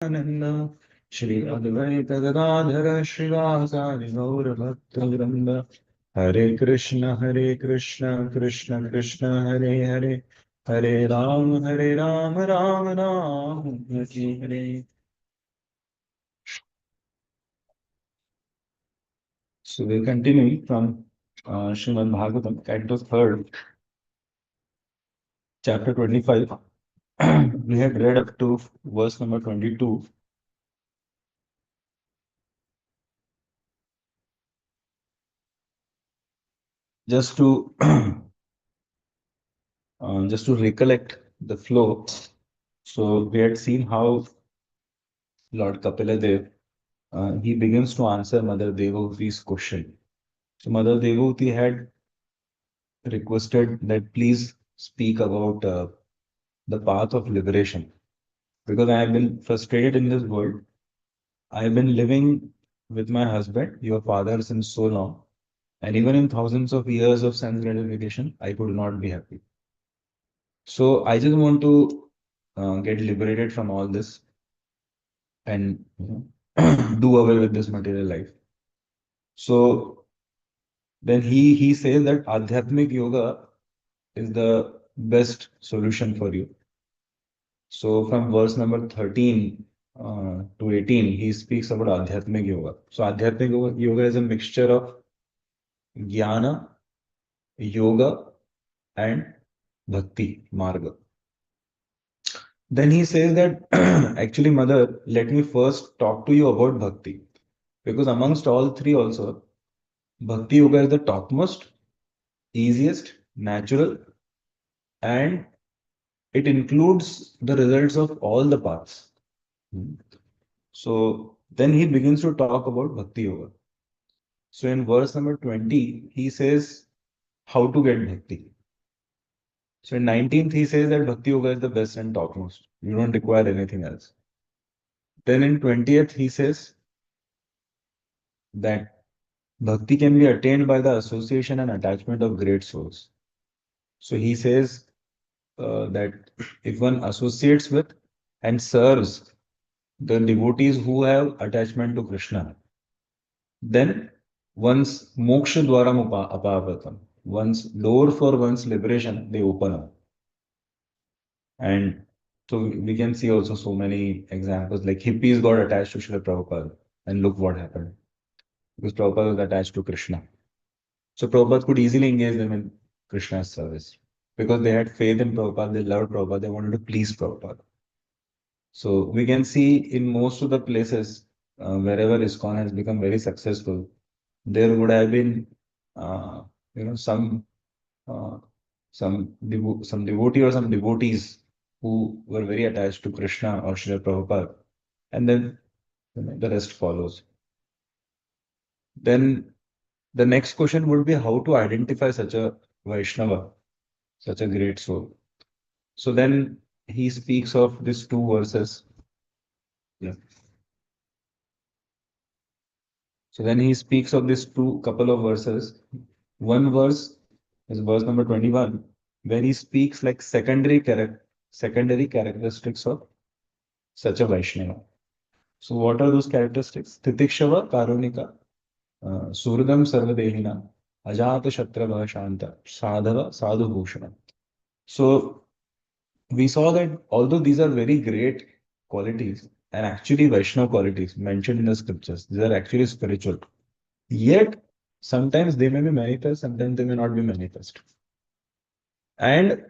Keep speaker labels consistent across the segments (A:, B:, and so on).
A: Nanda Shri Advaita Gadadhara Srivasadi Gaura Bhakta Vrinda Hare Krishna Krishna Krishna Hare Hare Hare Ram Ram Ram Hare Hare. So we're continuing from Srimad Bhagavatam, Canto 3rd, chapter 25. We had read up to verse number 22. Just to just to recollect the flow. So we had seen how Lord Kapila Dev he begins to answer Mother Devavuti's question. So Mother Devavati had requested that please speak about the path of liberation because I have been frustrated in this world. I have been living with my husband, your father, since so long, and even in thousands of years of sense gratification, I could not be happy. So I just want to get liberated from all this and do away with this material life. So then he says that Adhyatmic Yoga is the best solution for you. So from verse number 13 to 18, he speaks about Adhyatmic Yoga. So Yoga is a mixture of Jnana, Yoga, and Bhakti, Marga. Then he says that actually, Mother, let me first talk to you about Bhakti. Because amongst all three also, Bhakti Yoga is the topmost, easiest, natural, and it includes the results of all the paths. Hmm. So then he begins to talk about Bhakti Yoga. So in verse number 20, he says how to get Bhakti. So in 19th, he says that Bhakti Yoga is the best and topmost. You don't require anything else. Then in 20th, he says that Bhakti can be attained by the association and attachment of great souls. So he says that if one associates with and serves the devotees who have attachment to Krishna, then one's moksha dwaram apavatam, one's door for one's liberation, they open up. And so we can see also so many examples like hippies got attached to Srila Prabhupada and look what happened because Prabhupada was attached to Krishna. So Prabhupada could easily engage them in Krishna's service because they had faith in Prabhupada, they loved Prabhupada, they wanted to please Prabhupada. So we can see in most of the places wherever ISKCON has become very successful, there would have been uh, you know uh, some devotee or some devotees who were very attached to Krishna or Srila Prabhupada, and then the rest follows. Then the next question would be how to identify such a Vaishnava, such a great soul. So then he speaks of these two verses. Yeah. So then he speaks of these two couple of verses. One verse is verse number 21, where he speaks like secondary characteristics of such a Vaishnava. So what are those characteristics? Titikshava Karunika, Suridam Sarvadehina, Ajata Shatrava Shanta, Sadhava Sadhu Bhushana. So we saw that although these are very great qualities and actually Vaishnava qualities mentioned in the scriptures, these are actually spiritual. Yet sometimes they may be manifest, sometimes they may not be manifest. And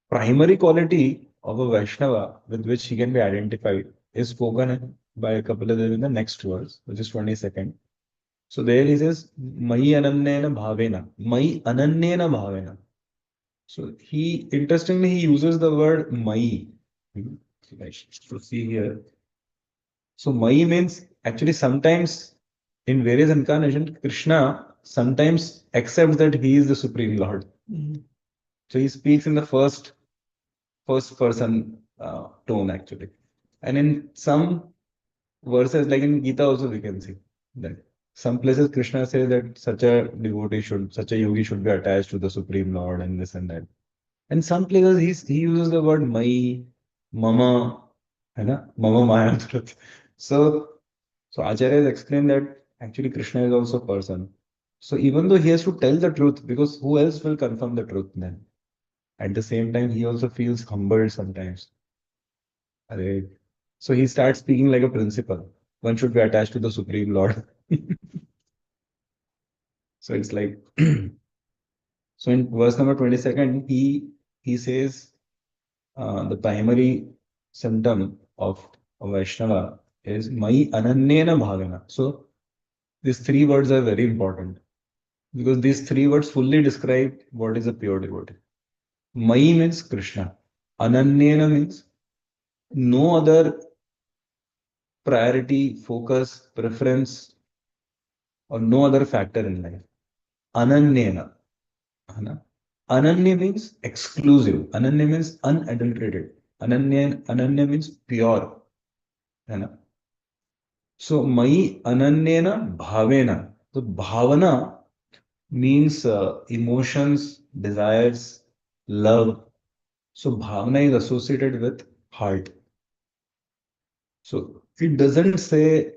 A: primary quality of a Vaishnava with which he can be identified is spoken by Kapila Dev in the next verse, which is 22nd. So there he says, Mai ananyena bhavena. Mai ananyena bhavena. So he interestingly he uses the word Mai. So see here. So Mai means actually sometimes in various incarnations, Krishna sometimes accepts that he is the Supreme Lord. So he speaks in the first person tone actually. And in some verses, like in Gita also we can see that some places Krishna says that such a yogi should be attached to the Supreme Lord and this and that. And some places he uses the word Mai, Mama, है ना? Mama Maya Truth. So, so Acharya has explained that actually Krishna is also a person. So even though he has to tell the truth, because who else will confirm the truth then? At the same time, he also feels humbled sometimes. Arey. So he starts speaking like a principal. One should be attached to the Supreme Lord. So it's like, so in verse number 22nd, he says the primary symptom of a Vaishnava is Mai Ananyena Bhavana. So these three words are very important because these three words fully describe what is a pure devotee. Mai means Krishna. Ananyena means no other priority, focus, preference, or no other factor in life. Ananyena. है ना? Ananya means exclusive. Ananya means unadulterated. Ananya means pure. है ना? So मयि अनन्येन भावेन. So bhavana means emotions, desires, love. So bhavana is associated with heart. So it doesn't say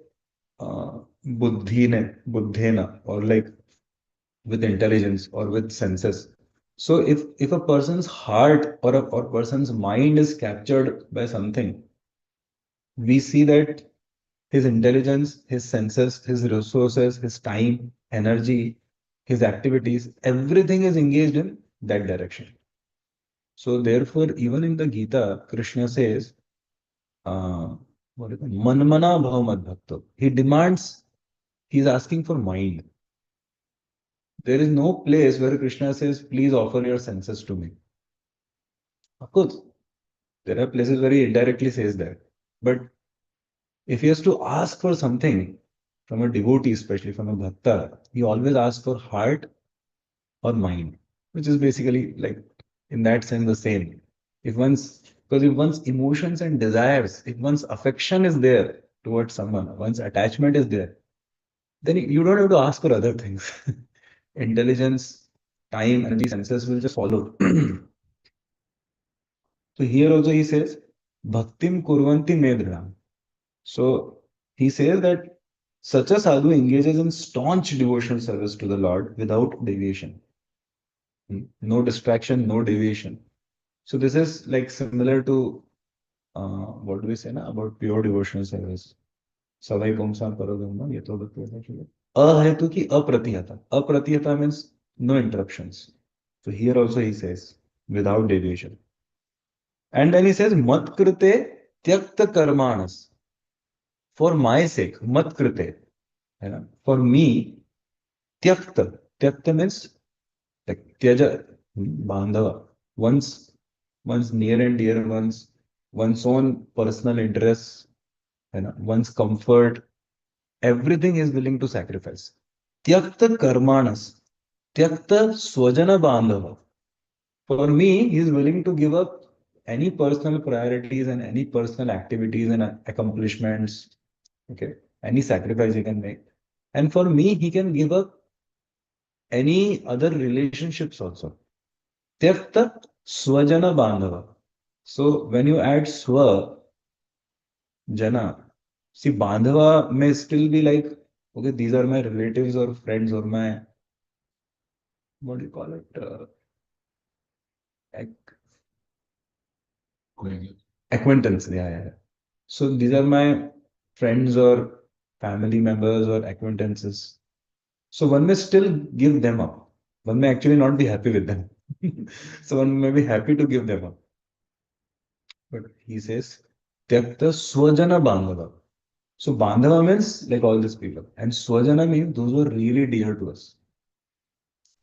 A: buddhena or like with intelligence or with senses. So if a person's heart or person's mind is captured by something, we see that his intelligence, his senses, his resources, his time, energy, his activities, everything is engaged in that direction. So therefore, even in the Gita, Krishna says, what is it? Manmana bhav bhakto. He demands, he's asking for mind. There is no place where Krishna says, please offer your senses to me. Of course, there are places where he indirectly says that. But if he has to ask for something from a devotee, especially from a bhakta, he always asks for heart or mind, which is basically like in that sense the same. If one's because if one's emotions and desires, if one's affection is there towards someone, one's attachment is there, then you don't have to ask for other things. Intelligence, time, energy, senses will just follow. So here also he says, Bhaktim kurvanti medrinam. So he says that such a sadhu engages in staunch devotional service to the Lord without deviation. No distraction, no deviation. So this is like similar to what do we say na, about pure devotional service. Savai pumsam paradhamma yato bhakti. Ahetu ki apratihata. Apratihata means no interruptions. So here also he says without deviation. And then he says mat krite tyakta karmanas. For my sake, mat krite. For me, tyakta. Tyakta means like tyaja, bandhava. One's near and dear ones, one's own personal interests, one's comfort, everything is willing to sacrifice. Tyakta karmanas. Tyakta swajana bandhava. For me, he is willing to give up any personal priorities and any personal activities and accomplishments. Okay. Any sacrifice he can make. And for me, he can give up any other relationships also. Tyakta swajana bandhava. So when you add swa, jana, see bandhava may still be like, okay, these are my relatives or friends or my, what do you call it? Ac- acquaintance. Yeah, yeah, yeah. So these are my friends or family members or acquaintances. So one may still give them up. One may actually not be happy with them. So one may be happy to give them up. But he says, Tyakta Swajana Bandhava. So Bandhava means like all these people. And Swajana means those who are really dear to us.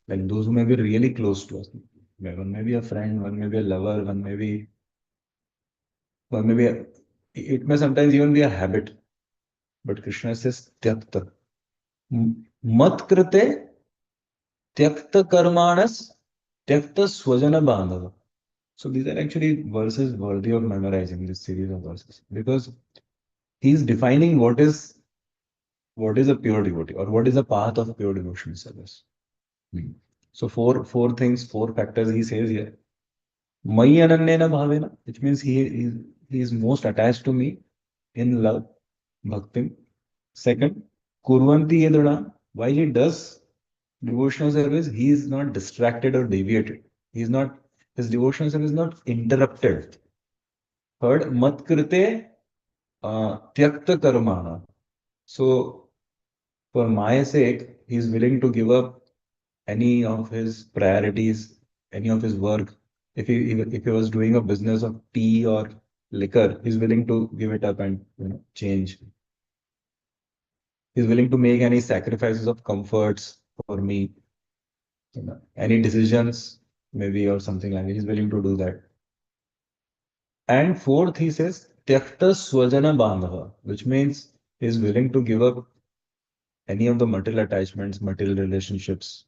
A: Like those who may be really close to us. One may be a friend, one may be a lover, one may be it may sometimes even be a habit. But Krishna says Tyakta. Mat krite Tyakta karmanas Tyakta Swajana Bandhava. So these are actually verses worthy of memorizing, this series of verses, because he's defining what is a pure devotee or what is the path of pure devotional service. Hmm. So four things, four factors he says here. Mai ananyena bhavena, which means he is most attached to me in love, bhakti. Second, Kurvanti Yedana, while he does devotional service, he is not distracted or deviated. He is not, his devotional service is not interrupted. Third, Mat Krite Tyakta Karmana. So, for my sake, he is willing to give up any of his priorities, any of his work. If he was doing a business of tea or liquor, he's willing to give it up and change. He's willing to make any sacrifices of comforts for me, any decisions maybe or something like that. He's willing to do that. And fourth, he says Tyakta Swajana Bandhava, which means he's willing to give up any of the material attachments, material relationships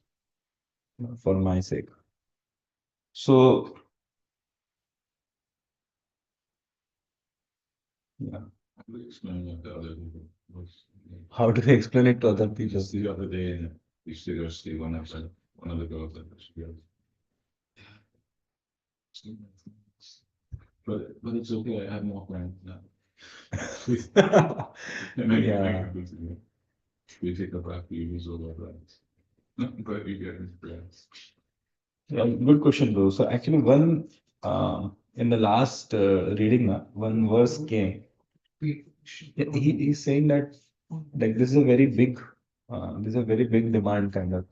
A: for my sake. So, yeah.
B: Explain it to other people.
A: How do we explain it to other people?
B: Just the other day, and you see there, see one of the girls that she goes. But it's okay. I have more friends now.
A: Yeah.
B: We take up after you use all our friends. But you get friends.
A: Yeah, good question, bro. So actually, in the last reading, one verse came. He's saying that like this is a very big, this is a very big demand kind of,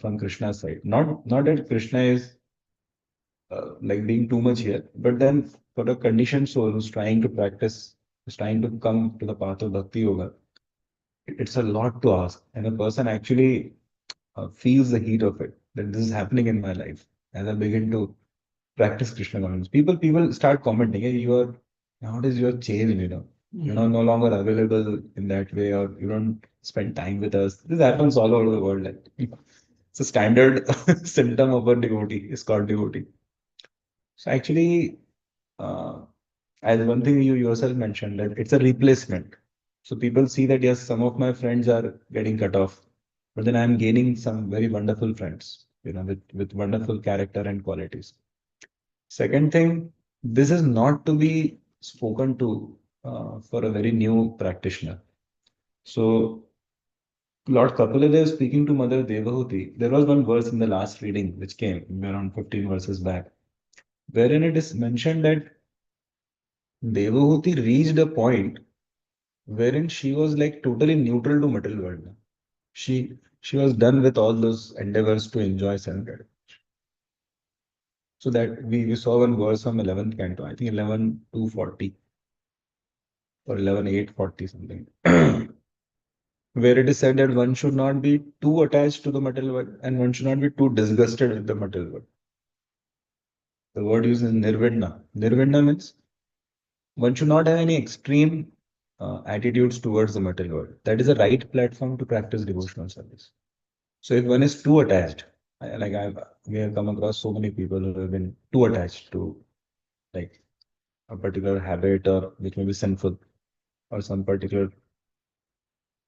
A: from Krishna's side. Not that Krishna is like being too much here, but then for a conditioned soul who's trying to practice, who's trying to come to the path of bhakti yoga, it's a lot to ask, and a person actually feels the heat of it. That this is happening in my life as I begin to practice Krishna consciousness. People start commenting, hey, you are nowadays you are changed, you're no longer available in that way, or you don't spend time with us. This happens all over the world. Like it's a standard symptom of a devotee, is called devotee. So actually, uh, as one thing you yourself mentioned, that it's a replacement. So people see that yes, some of my friends are getting cut off, but then I'm gaining some very wonderful friends, with wonderful character and qualities. Second thing, this is not to be spoken to for a very new practitioner. So Lord Kapila speaking to Mother Devahuti, there was one verse in the last reading which came around 15 verses back, wherein it is mentioned that Devahuti reached a point wherein she was like totally neutral to material world. She was done with all those endeavors to enjoy self. So that we saw one verse from 11th canto, I think 11:240 or 11:840 something, where it is said that one should not be too attached to the material world and one should not be too disgusted with the material world. The word used is nirvidna. Nirvidna means one should not have any extreme attitudes towards the material world. That is the right platform to practice devotional service. So if one is too attached, we have come across so many people who have been too attached to like a particular habit or which may be sinful or some particular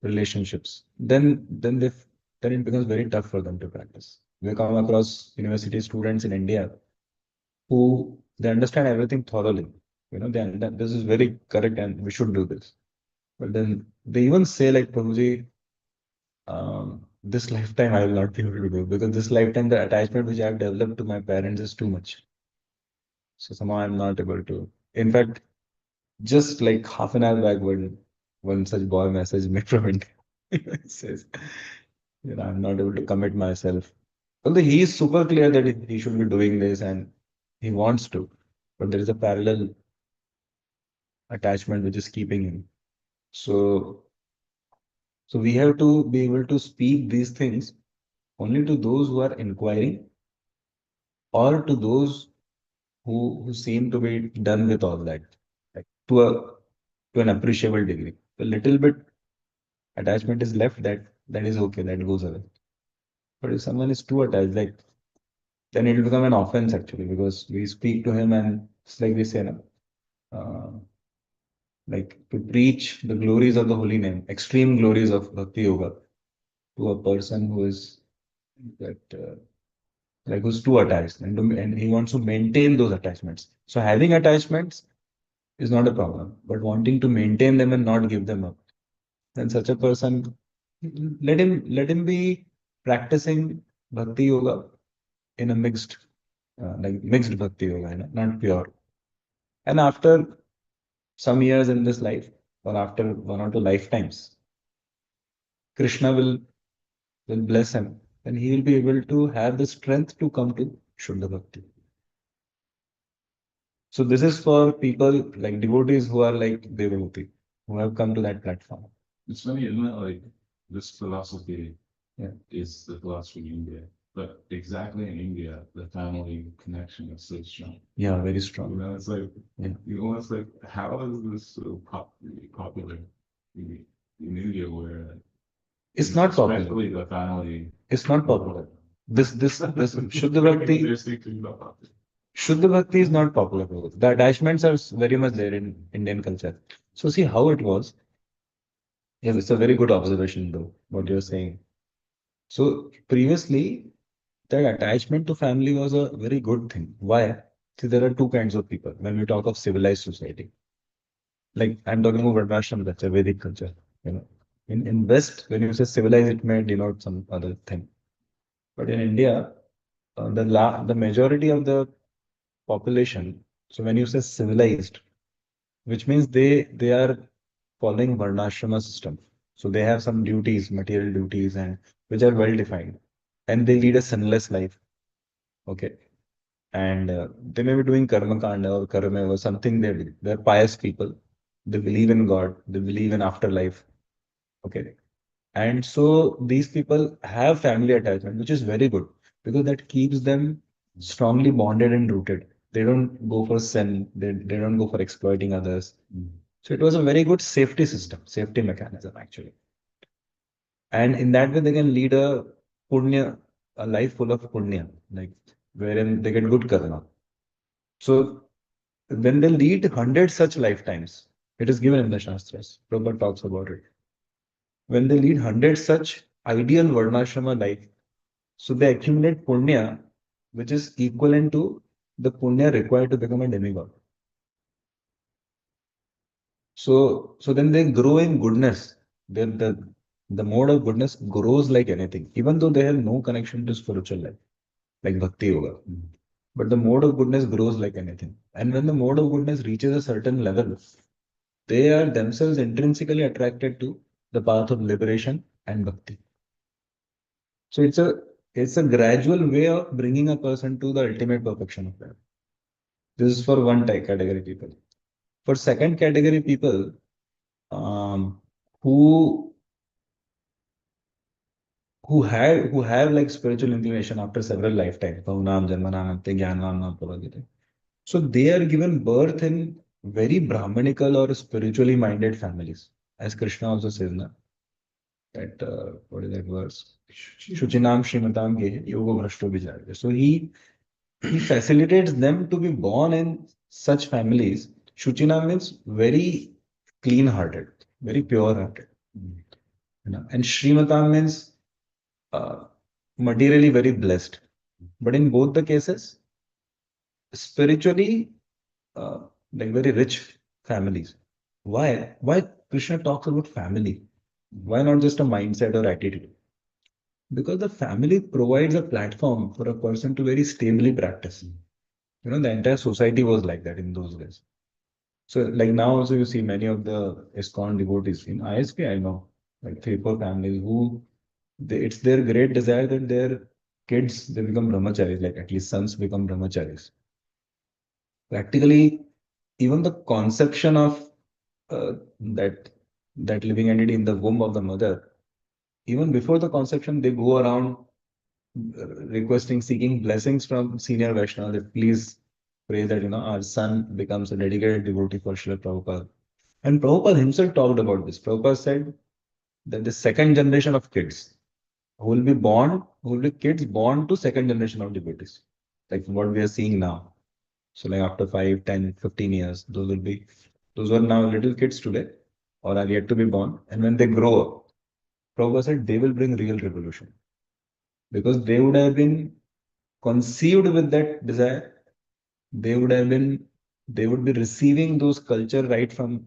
A: relationships, then it becomes very tough for them to practice. We come across university students in India who they understand everything thoroughly. This is very correct and we should do this. But then they even say like Prabhuji, this lifetime I will not be able to do because this lifetime the attachment which I have developed to my parents is too much. So somehow I'm not able to. In fact, just like half an hour back when one such boy messaged me from India, it says, I'm not able to commit myself. Although he is super clear that he should be doing this and he wants to, but there is a parallel attachment which is keeping him. So, so we have to be able to speak these things only to those who are inquiring or to those who seem to be done with all that, like to an appreciable degree. A little bit attachment is left, that is okay, that goes away. But if someone is too attached, like then it will become an offense actually, because we speak to him and it's like we say, no, uh, like to preach the glories of the holy name, extreme glories of bhakti yoga to a person who is that like who's too attached and he wants to maintain those attachments. So having attachments is not a problem. But wanting to maintain them and not give them up, then such a person, let him be practicing bhakti yoga in a mixed, like mixed bhakti yoga, not pure. And after some years in this life, or after 1 or 2 lifetimes, Krishna will bless him, and he will be able to have the strength to come to Shuddha Bhakti. So this is for people like devotees who are like Devavati, who have come to that platform.
B: It's funny, isn't it? Like this philosophy
A: Yeah.
B: is the philosophy in India, but exactly in India, the family connection is so strong.
A: Yeah, very
B: You
A: strong.
B: know, it's like
A: Yeah.
B: you almost like, how is this so popular in, in India where
A: It's not popular.
B: especially the family?
A: It's not popular. This Shuddha Bhakti,
B: Interesting thing about it.
A: Shuddha Bhakti is not popular. The attachments are very much there in Indian culture. So see how it was. Yeah, it's a very good observation though, what you're saying. So previously, that attachment to family was a very good thing. Why? See, there are two kinds of people when we talk of civilized society. Like I'm talking about Varnashram culture, Vedic culture. You know, in West, when you say civilized, it may denote some other thing. But in India, the majority of the population. So when you say civilized, which means they are following Varnashrama system. So they have some duties, material duties, and which are well defined, and they lead a sinless life. Okay, and they may be doing karma kanda or karma or something they do. They're pious people. They believe in God. They believe in afterlife. Okay, and so these people have family attachment, which is very good because that keeps them strongly bonded and rooted. They don't go for sin. They don't go for exploiting others. So it was a very good safety system, safety mechanism actually. And in that way, they can lead a punya, a life full of punya, like wherein they get good karma. So when they lead 100 such lifetimes, it is given in the Shastras. Prabhupada talks about it. When they lead 100 such ideal Varnashrama life, so they accumulate punya, which is equivalent to the punya required to become a demigod. So then they grow in goodness. The mode of goodness grows like anything, even though they have no connection to spiritual life, like bhakti yoga. But the mode of goodness grows like anything. And when the mode of goodness reaches a certain level, they are themselves intrinsically attracted to the path of liberation and bhakti. So it's a gradual way of bringing a person to the ultimate perfection of life. This is for one type category people. For second category people, um, who who have like spiritual inclination after several lifetimes, Bhavanam, Janmanam, Jnanam, Prabhu. So they are given birth in very Brahmanical or spiritually minded families, as Krishna also says, na, that what is that verse? Shuchinam Shrimatam Ge Yoga Bhrashto Vijarya. So he facilitates them to be born in such families. Shuchinam means very clean hearted, very pure hearted. And Srimatam means uh, materially very blessed. But in both the cases, spiritually, uh, like very rich families. Why? Why Krishna talks about family? Why not just a mindset or attitude? Because the family provides a platform for a person to very stably practice. The entire society was like that in those days. So, like now also you see many of the ISKCON devotees in ISP, I know, like 3, 4 families who it's their great desire that their kids they become brahmacharis, like at least sons become brahmacharis. Practically, even the conception of that living entity in the womb of the mother, even before the conception, they go around requesting, seeking blessings from senior Vaishnava that please pray that our son becomes a dedicated devotee for Srila Prabhupada. And Prabhupada himself talked about this. Prabhupada said that the second generation of kids who will be kids born to second generation of devotees, like what we are seeing now. So like after 5, 10, 15 years, those who are now little kids today or are yet to be born. And when they grow up, Prabhupada said they will bring real revolution because they would have been conceived with that desire. They would have been they would be receiving those culture right from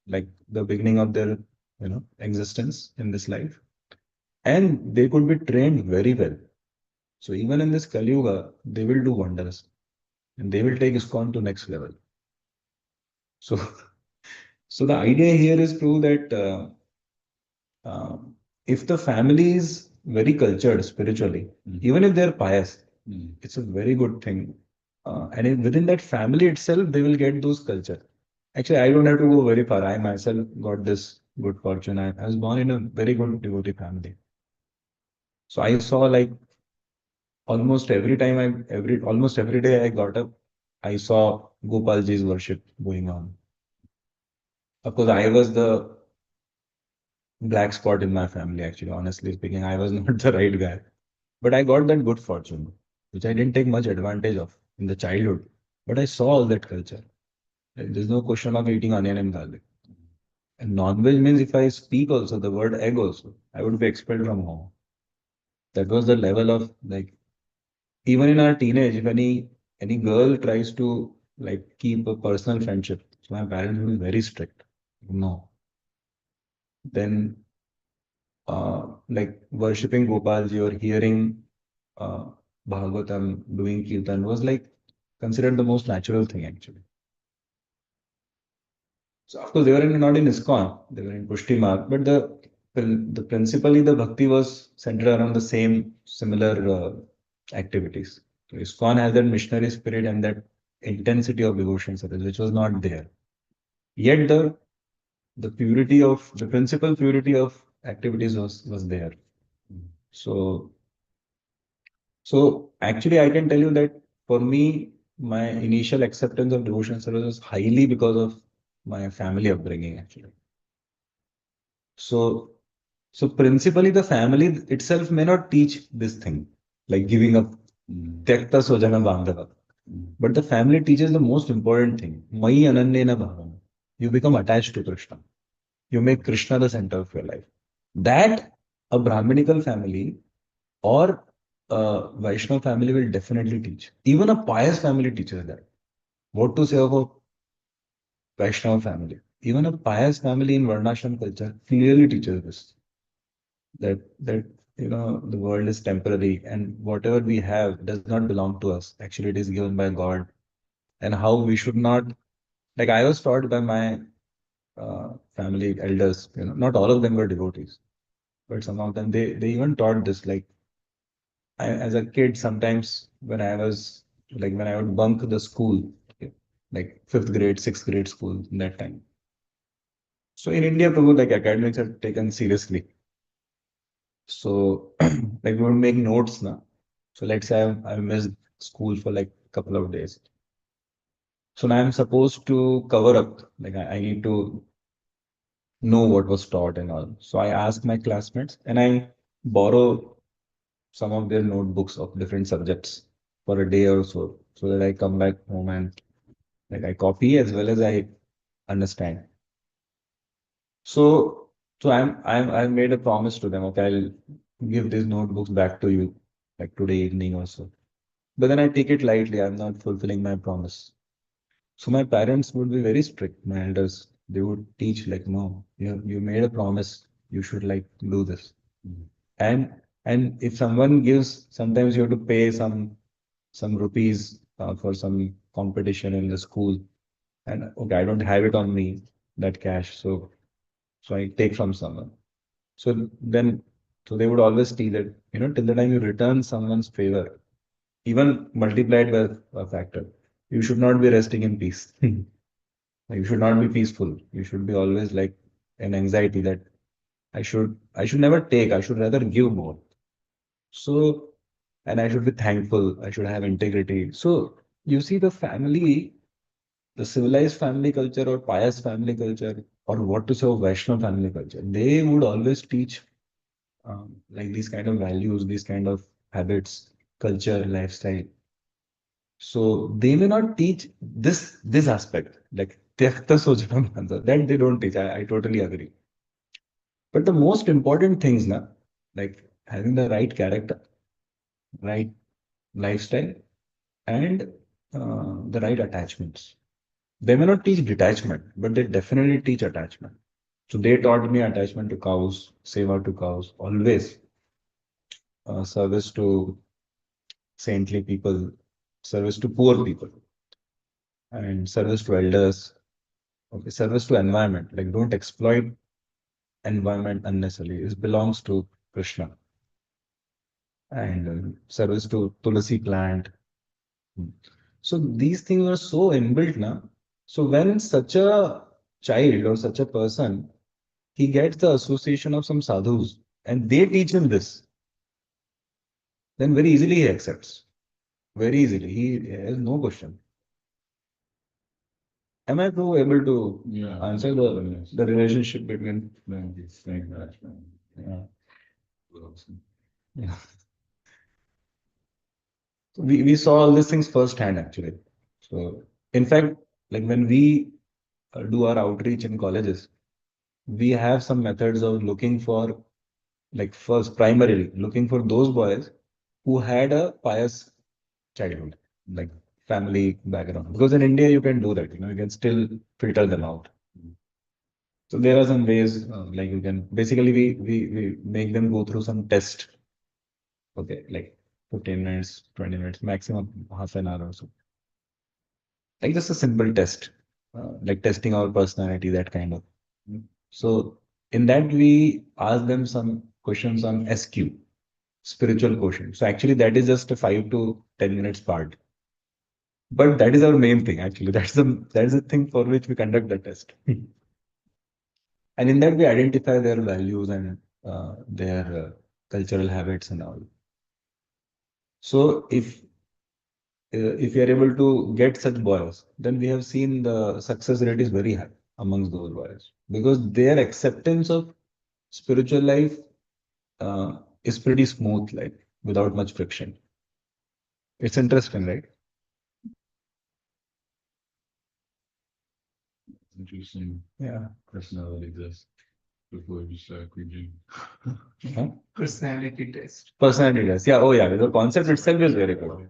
A: like the beginning of their existence in this life, and they could be trained very well. So even in this Kali Yuga, they will do wonders and they will take ISKCON to next level. So so the idea here is true that uh, if the family is very cultured spiritually, even if they're pious, it's a very good thing. Within that family itself, they will get those culture. Actually, I don't have to go very far. I myself got this good fortune. I was born in a very good devotee family. So I saw like almost every time almost every day I got up, I saw Gopalji's worship going on. Of course, I was the black spot in my family, actually, honestly speaking. I was not the right guy. But I got that good fortune, which I didn't take much advantage of in the childhood. But I saw all that culture. Like, there's no question of eating onion and garlic. And non-veg means if I speak also, the word egg also, I would be expelled from home. That was the level of like, even in our teenage, if any girl tries to like keep a personal friendship, so my parents will be very strict. No. Then like worshipping Gopalji or hearing uh, Bhagavatam, doing Kirtan was like considered the most natural thing actually. So of course they were not in ISKCON, they were in Pushti Marg, but the principally the bhakti was centered around the same similar activities. So ISKCON has that missionary spirit and that intensity of devotion service, which was not there. Yet the purity of the principal purity of activities was there. So actually, I can tell you that for me, my initial acceptance of devotional service was highly because of my family upbringing, actually. So, so principally, the family itself may not teach this thing, like giving up, tyakta sojana bandhava. But the family teaches the most important thing, Mai ananyena bhavana. You become attached to Krishna. You make Krishna the center of your life. That a Brahminical family or a Vaishnav family will definitely teach. Even a pious family teaches that. What to say about Vaishnav family? Even a pious family in Varnashram culture clearly teaches this. That the world is temporary and whatever we have does not belong to us. Actually, it is given by God. And how we should not, like I was taught by my family elders, not all of them were devotees, but some of them they even taught this. Like as a kid, sometimes when I would bunk the school, like fifth grade, sixth grade school in that time. So in India, Prabhu, like academics are taken seriously. So like we would make notes now. So let's say I missed school for like a couple of days. So now I'm supposed to cover up. Like I need to know what was taught and all. So I ask my classmates and I borrow some of their notebooks of different subjects for a day or so that I come back home and like I copy as well as I understand. So I've made a promise to them. Okay, I'll give these notebooks back to you like today evening or so. But then I take it lightly. I'm not fulfilling my promise. So my parents would be very strict. My elders, they would teach like, no, you made a promise. You should like do this. And if someone gives, sometimes you have to pay some rupees for some competition in the school. And okay, I don't have it on me, that cash. So I take from someone. So then, so they would always teach that, till the time you return someone's favor, even multiplied by a factor, you should not be resting in peace. You should not be peaceful. You should be always like an anxiety that I should never take. I should rather give more. So, and I should be thankful. I should have integrity. So you see the civilized family culture or pious family culture, or what to say of Vaishnav family culture, they would always teach like these kind of values, these kind of habits, culture, lifestyle. So they may not teach this aspect, like tyakta sojana bandha. That they don't teach. I totally agree. But the most important things, na, like having the right character, right lifestyle, and the right attachments. They may not teach detachment, but they definitely teach attachment. So they taught me attachment to cows, seva to cows, always service to saintly people, service to poor people, and service to elders. Okay, service to environment. Like don't exploit environment unnecessarily. It belongs to Krishna. And service to Tulasi plant. So these things are so inbuilt now. So when such a child or such a person, he gets the association of some sadhus and they teach him this, then very easily he accepts. Very easily. He has no question. Am I too able to answer the relationship between yeah. Yeah. We saw all these things firsthand actually. So in fact, like when we do our outreach in colleges, we have some methods of looking for, like first primarily looking for those boys who had a pious childhood, like family background. Because in India you can do that, you can still filter them out. So there are some ways, like you can basically we make them go through some test. Okay, like 15 minutes, 20 minutes, maximum half an hour or so. Like just a simple test, like testing our personality, that kind of. So in that we ask them some questions on SQ, spiritual quotient. So actually that is just a 5 to 10 minutes part. But that is our main thing actually. That's the thing for which we conduct the test. And in that we identify their values and their cultural habits and all. So if we are able to get such boys, then we have seen the success rate is very high amongst those boys because their acceptance of spiritual life is pretty smooth, like without much friction. It's interesting, right?
B: Interesting
A: Yeah.
B: personality test before you start preaching.
A: Huh?
C: Personality test.
A: Personality test. Yeah. Oh, yeah. The concept itself is very good.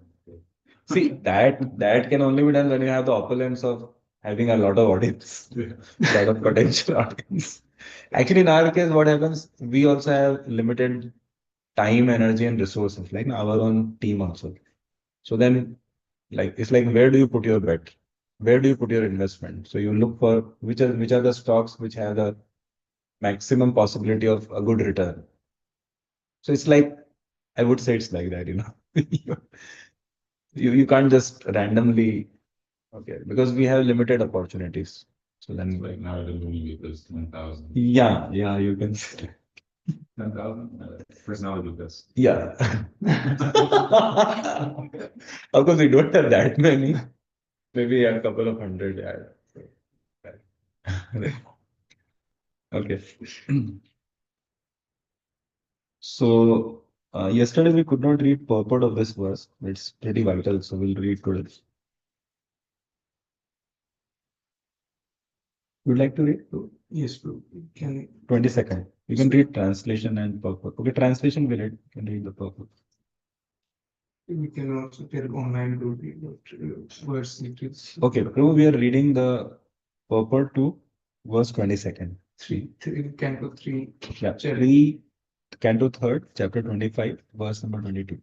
A: See, that can only be done when you have the opulence of having a lot of audience, a lot of potential audience. Actually, in our case, what happens, we also have limited time, energy, and resources, like our own team also. So then, like it's like where do you put your bet? Where do you put your investment? So you look for which are the stocks which have the maximum possibility of a good return. So it's like I would say it's like that. You can't just randomly. Okay, because we have limited opportunities. So then,
B: Like now the movie is 10,000.
A: yeah, you can say.
B: 10,000? Personality test.
A: Yeah. Of course, we don't have that many. Maybe a couple of hundred. Yeah. Okay. So, yesterday we could not read purport of this verse. It's pretty vital, so we'll read today. Would like to read?
C: Yes, bro. Can
A: 22nd. You can read translation and purport. Okay, translation we read. You can read the purport.
C: we can also tell online to read what verse it is.
A: Okay, Prabhu, we are reading the purport to verse 22nd.
C: Canto 3.
A: Yeah, 3, Canto 3rd, chapter 25, verse number 22.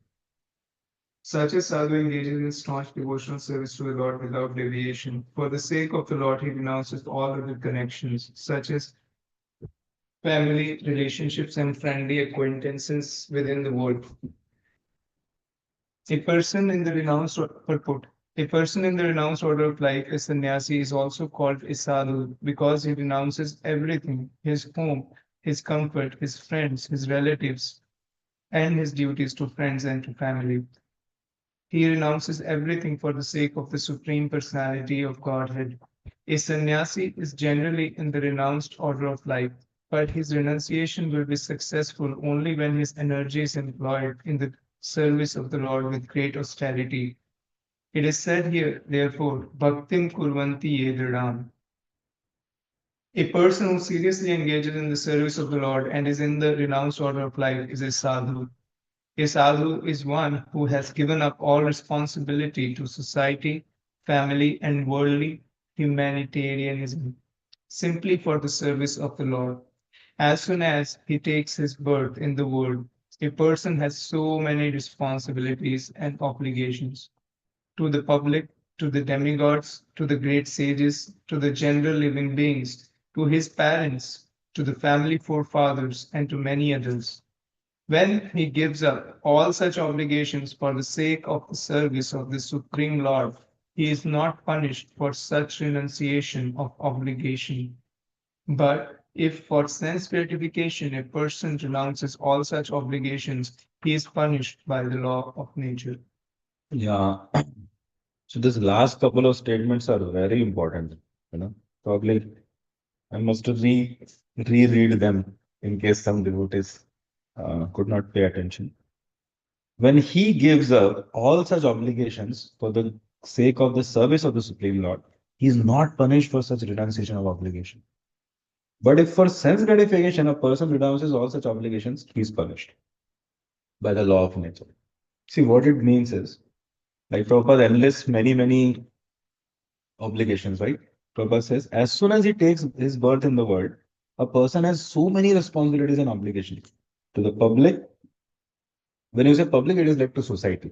C: Such a sadhu engages in staunch devotional service to the Lord without deviation. For the sake of the Lord, he renounces all other connections, such as family, relationships, and friendly acquaintances within the world. A person in the renounced purport. A person in the renounced order of life, a sannyasi, is also called a sadhu because he renounces everything: his home, his comfort, his friends, his relatives, and his duties to friends and to family. He renounces everything for the sake of the Supreme Personality of Godhead. A sannyasi is generally in the renounced order of life, but his renunciation will be successful only when his energy is employed in the service of the Lord with great austerity. It is said here, therefore, Bhaktim Kurvanti Ye Dridam. A person who seriously engages in the service of the Lord and is in the renounced order of life is a sadhu. A sadhu is one who has given up all responsibility to society, family, and worldly humanitarianism, simply for the service of the Lord. As soon as he takes his birth in the world, a person has so many responsibilities and obligations to the public, to the demigods, to the great sages, to the general living beings, to his parents, to the family forefathers, and to many others. When he gives up all such obligations for the sake of the service of the Supreme Lord, he is not punished for such renunciation of obligation. But if for sense gratification a person renounces all such obligations, he is punished by the law of nature.
A: Yeah. So this last couple of statements are very important. You know, probably I must reread them in case some devotees could not pay attention. When he gives up all such obligations for the sake of the service of the Supreme Lord, he is not punished for such renunciation of obligation. But if for sense gratification a person renounces all such obligations, he is punished by the law of nature. See, what it means is, like Prabhupada enlists many obligations, right? Prabhupada says, as soon as he takes his birth in the world, a person has so many responsibilities and obligations to the public. When you say public, it is like to society,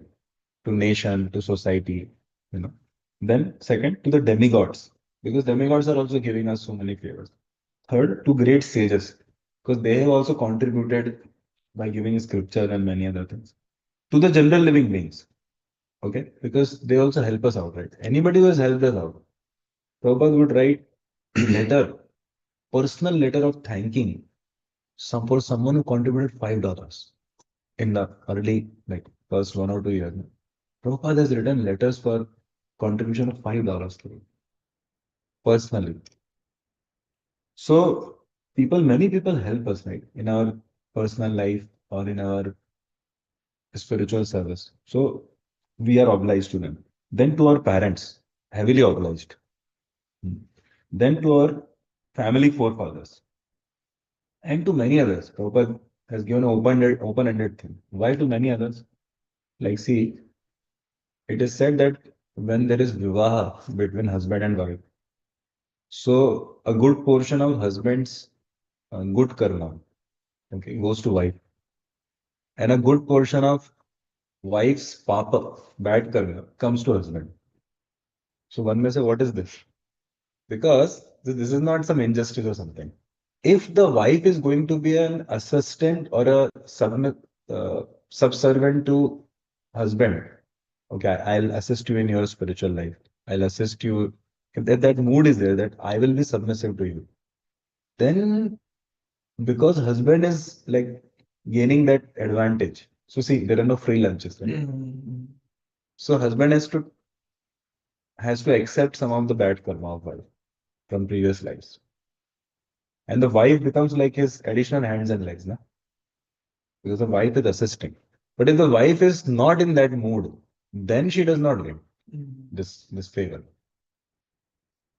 A: to nation, to society, you know. Then second, to the demigods, because demigods are also giving us so many favors. Third, to great sages, because they have also contributed by giving scripture and many other things. To the general living beings, okay, because they also help us out, right? Anybody who has helped us out, Prabhupada would write a letter, personal letter of thanking some for someone who contributed $5 in the early, like first 1 or 2 years. Prabhupada has written letters for contribution of $5 to me, personally. So many people help us, right, in our personal life or in our spiritual service. So we are obliged to them. Then to our parents, heavily obliged. Hmm. Then to our family forefathers and to many others. Prabhupada has given an open-ended thing. Why to many others? Like, see, it is said that when there is vivaha between husband and wife, so a good portion of husband's good karma, okay, goes to wife, and a good portion of wife's papa, bad karma, comes to husband. So one may say, what is this? Because this is not some injustice or something. If the wife is going to be an assistant or a subservient to husband, okay, I'll assist you in your spiritual life. I'll assist you. If that mood is there, that I will be submissive to you, then because husband is like gaining that advantage. So see, there are no free lunches, right? So husband has to accept some of the bad karma of wife from previous lives. And the wife becomes like his additional hands and legs, na? Because the wife is assisting. But if the wife is not in that mood, then she does not get this favor.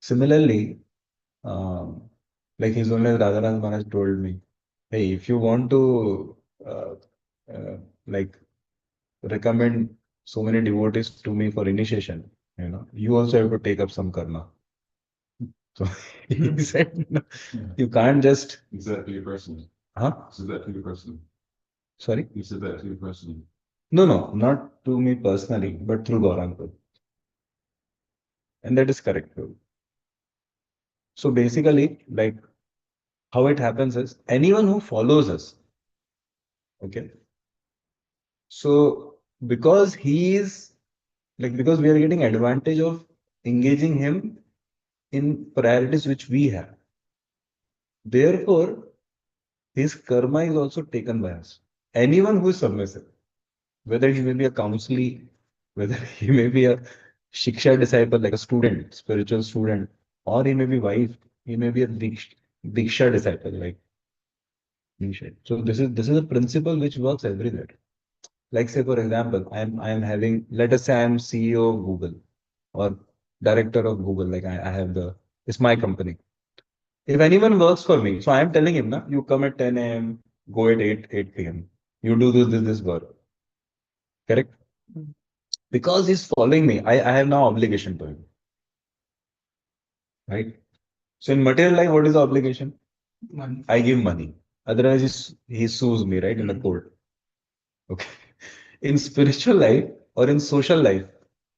A: Similarly, um, like His Holiness Radharani Maharaj told me, hey, if you want to uh, like recommend so many devotees to me for initiation, you also have to take up some karma. So he said, no,
B: Yeah.
A: you can't just,
B: Is that to your person?
A: huh?
B: Is that to your person?
A: Sorry?
B: You said that to your person.
A: No, not to me personally, but through Gauranga. And that is correct. Too. So basically, like how it happens is anyone who follows us, okay. So because he is because we are getting advantage of engaging him in priorities which we have. Therefore, his karma is also taken by us. Anyone who is submissive, whether he may be a counselee, whether he may be a Shiksha disciple, like a student, spiritual student, or he may be wife, he may be a Diksha disciple, like Nisha. So this is a principle which works everywhere. Like say for example, I am having, let us say I am CEO of Google or director of Google, like I have it's my company. If anyone works for me, so I am telling him, na, you come at 10 a.m., go at 8 p.m. You do this work. Correct? Because he's following me, I have now obligation to him. right? So in material life, what is the obligation?
C: Money.
A: I give money. Otherwise, he sues me, right, in the court. Okay. In spiritual life or in social life,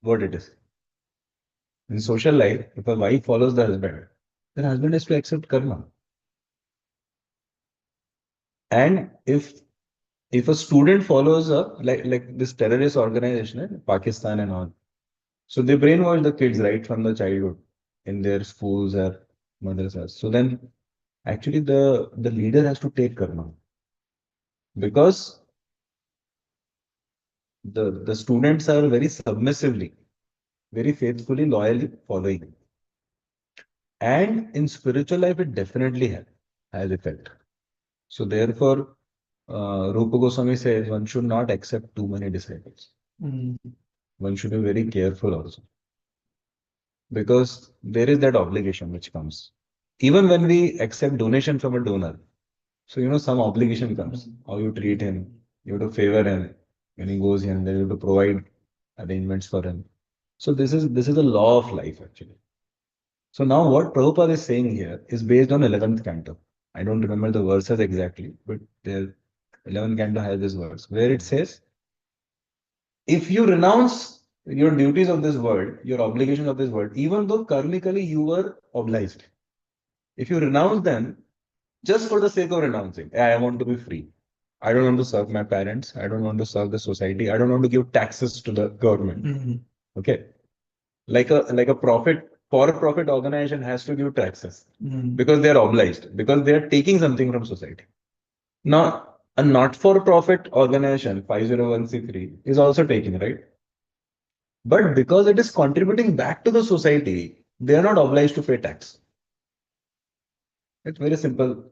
A: what it is? In social life, if a wife follows the husband, then husband has to accept karma. And if a student follows a like this terrorist organization in Pakistan and all, so they brainwash the kids right from the childhood in their schools or madrasas. So then actually the leader has to take karma because the students are very submissively, very faithfully, loyally following. And in spiritual life, it definitely has effect. So therefore, Rupa Goswami says one should not accept too many disciples.
C: Mm.
A: One should be very careful also because there is that obligation which comes. Even when we accept donation from a donor, so some obligation comes. How you treat him, you have to favor him when he goes in, then you have to provide arrangements for him. So this is a law of life actually. So now what Prabhupada is saying here is based on 11th canto. I don't remember the verses exactly, but the 11th canto has this verse where it says, if you renounce your duties of this world, your obligations of this world, even though karmically you were obliged, if you renounce them just for the sake of renouncing, I want to be free. I don't want to serve my parents. I don't want to serve the society. I don't want to give taxes to the government. Okay. Like a profit for a profit organization has to give taxes because they are obliged, because they are taking something from society. Now, a not-for-profit organization, 501c3, is also taking, right? But because it is contributing back to the society, they are not obliged to pay tax. It's very simple.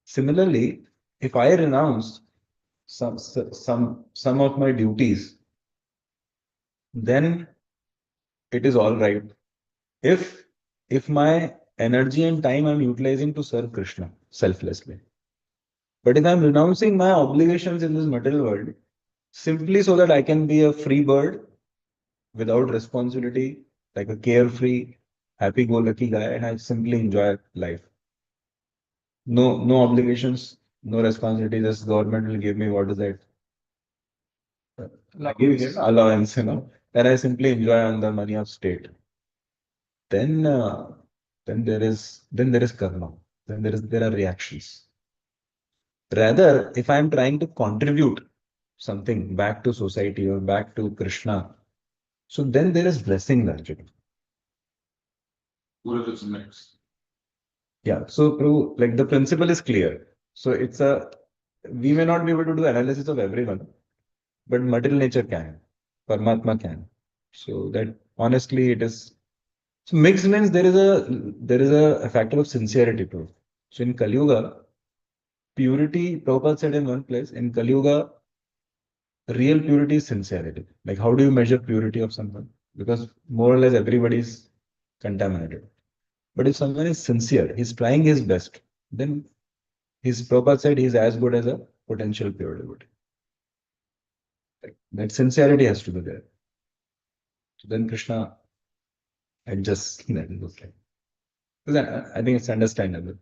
A: Similarly, if I renounce some of my duties, then it is all right. If if my energy and time I'm utilizing to serve Krishna selflessly. But if I'm renouncing my obligations in this material world simply so that I can be a free bird without responsibility, like a carefree, happy-go-lucky guy, and I simply enjoy life. No obligations, no responsibility. Just government will give me what is that? Give allowance, and I simply enjoy on the money of state. Then, then there is karma. There are reactions. Rather, if I'm trying to contribute something back to society or back to Krishna, so then there is blessing actually.
B: What if it's mixed?
A: Yeah. So, Prabhu, like the principle is clear. So we may not be able to do analysis of everyone, but material nature can, Paramatma can. So that honestly, it is. So mixed means there is a factor of sincerity, Prabhu. So in Kali Yuga, purity, Prabhupada said in one place, in Kali Yuga, real purity is sincerity. Like how do you measure purity of someone? Because more or less everybody is contaminated. But if someone is sincere, he's trying his best, then his Prabhupada said he's as good as a potential pure devotee. Like, that sincerity has to be there. So then Krishna adjusts that in those lines. Because I think it's understandable.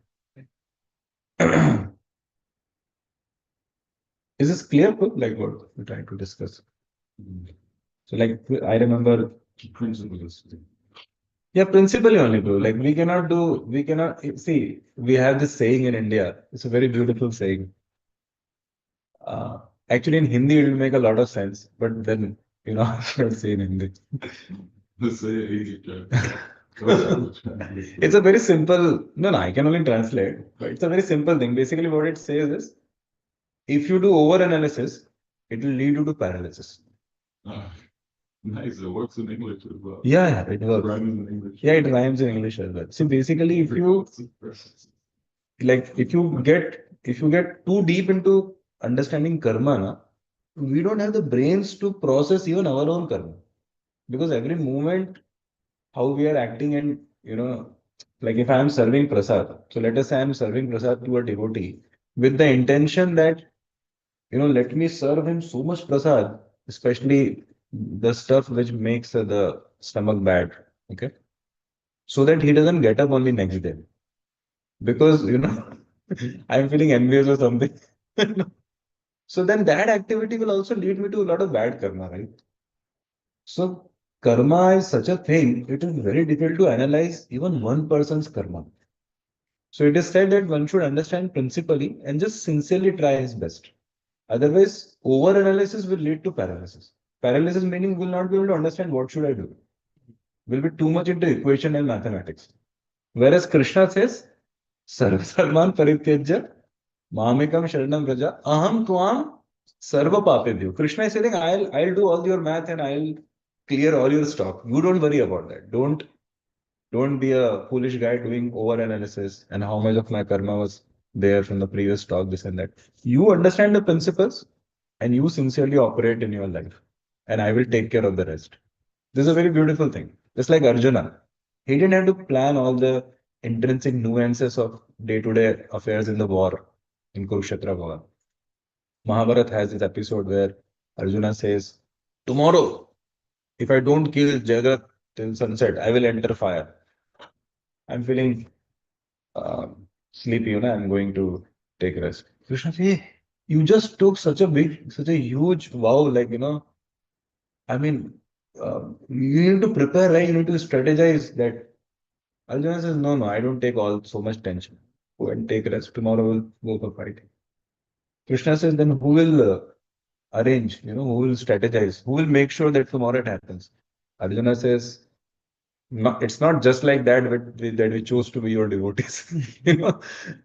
A: Is this clear, Prabhu? Like what we're trying to discuss? So like I remember,
B: Principles.
A: yeah, principally only, bro. Like we cannot see. We have this saying in India. It's a very beautiful saying. Uh, Actually, in Hindi, it will make a lot of sense, but then I should say in Hindi.
B: Let's say easy.
A: It's a very simple. No, no, I can only translate, but it's a very simple thing. Basically, what it says is, if you do over analysis, it will lead you to paralysis.
B: Ah, nice. It works in English as well.
A: Yeah, it
B: It
A: works.
B: rhymes in English.
A: Yeah, it rhymes in English as well. So basically, if you get too deep into understanding karma, we don't have the brains to process even our own karma. Because every moment, how we are acting and, like if I am serving prasad, so let us say I am serving prasad to a devotee with the intention that, let me serve him so much prasad, especially the stuff which makes the stomach bad. Okay. so that he doesn't get up only next day. Because, I'm feeling envious or something. So then that activity will also lead me to a lot of bad karma, right? So karma is such a thing, it is very difficult to analyze even one person's karma. So it is said that one should understand principally and just sincerely try his best. Otherwise, over analysis will lead to paralysis. Paralysis meaning will not be able to understand what should I do. Will be too much into equation and mathematics. Whereas Krishna says, Sarva Sarvan Parityajya Mamekam Sharanam Vraja Aham Tvam Sarva Papebhyo. Krishna is saying, I'll do all your math and I'll clear all your stock. You don't worry about that. Don't be a foolish guy doing over analysis and how much of my karma was there from the previous stock, this and that. You understand the principles and you sincerely operate in your life, and I will take care of the rest. This is a very beautiful thing. Just like Arjuna, he didn't have to plan all the intrinsic nuances of day-to-day affairs in the war in Kurukshetra war. Mahabharata has this episode where Arjuna says, tomorrow, if I don't kill Jagat till sunset, I will enter fire. I'm feeling sleepy, I'm going to take rest. Krishna says, hey, you just took such a huge vow, like, I mean, you need to prepare, right? You need to strategize that. Arjuna says, no, I don't take all so much tension. Go and take rest. Tomorrow we'll go for fighting. Krishna says, then who will arrange, who will strategize? Who will make sure that tomorrow it happens? Arjuna says, no, it's not just like that that we chose to be your devotees.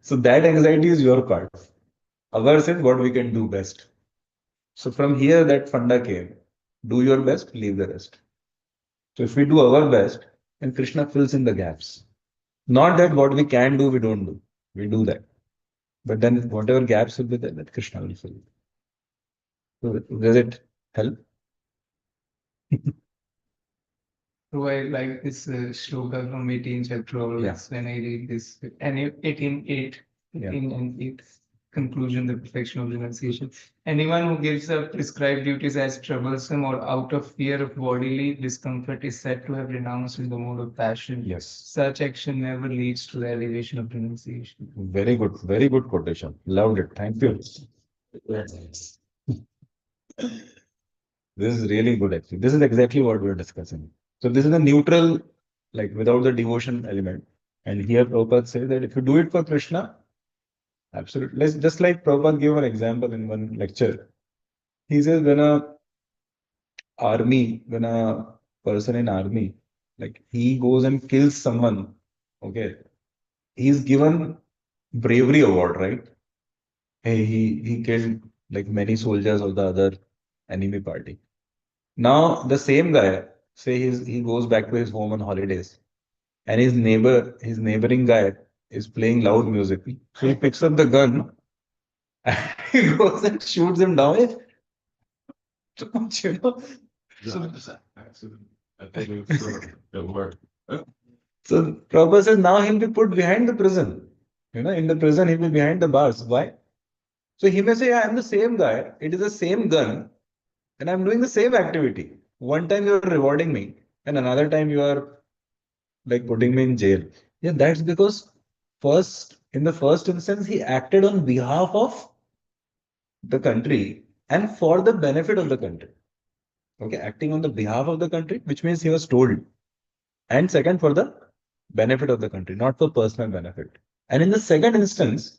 A: So that anxiety is your part. Ours is what we can do best. So from here that funda came. Do your best, leave the rest. So if we do our best, then Krishna fills in the gaps. Not that what we can do, we don't do. We do that. But then whatever gaps will be there, that Krishna will fill. So does it help?
C: So I like this shloka from 18 chapter always when I read this. And 18:8, 18 and 8, conclusion, the perfection of renunciation. Anyone who gives up prescribed duties as troublesome or out of fear of bodily discomfort is said to have renounced in the mode of passion.
A: Yes.
C: Such action never leads to the elevation of renunciation.
A: Very good quotation. Loved it. Thank you. This is really good, actually. This is exactly what we're discussing. So this is a neutral, like without the devotion element. And here Prabhupada says that if you do it for Krishna, absolutely. Let's just like Prabhupada gave an example in one lecture. He says when a person in army, like he goes and kills someone, okay, he's given bravery award, right? Hey, he killed like many soldiers of the other enemy party. Now the same guy, say he goes back to his home on holidays, and his neighboring guy is playing loud music. So he picks up the gun and he goes and shoots him down. So much,
B: So, accident. I think it worked.
A: So Prabhupada says now he'll be put behind the prison. In the prison he'll be behind the bars. Why? So he may say, yeah, I'm the same guy. It is the same gun, and I'm doing the same activity. One time you're rewarding me, and another time you are like putting me in jail. Yeah, that's because in the first instance, he acted on behalf of the country and for the benefit of the country. Okay, acting on the behalf of the country, which means he was told. And second, for the benefit of the country, not for personal benefit. And in the second instance,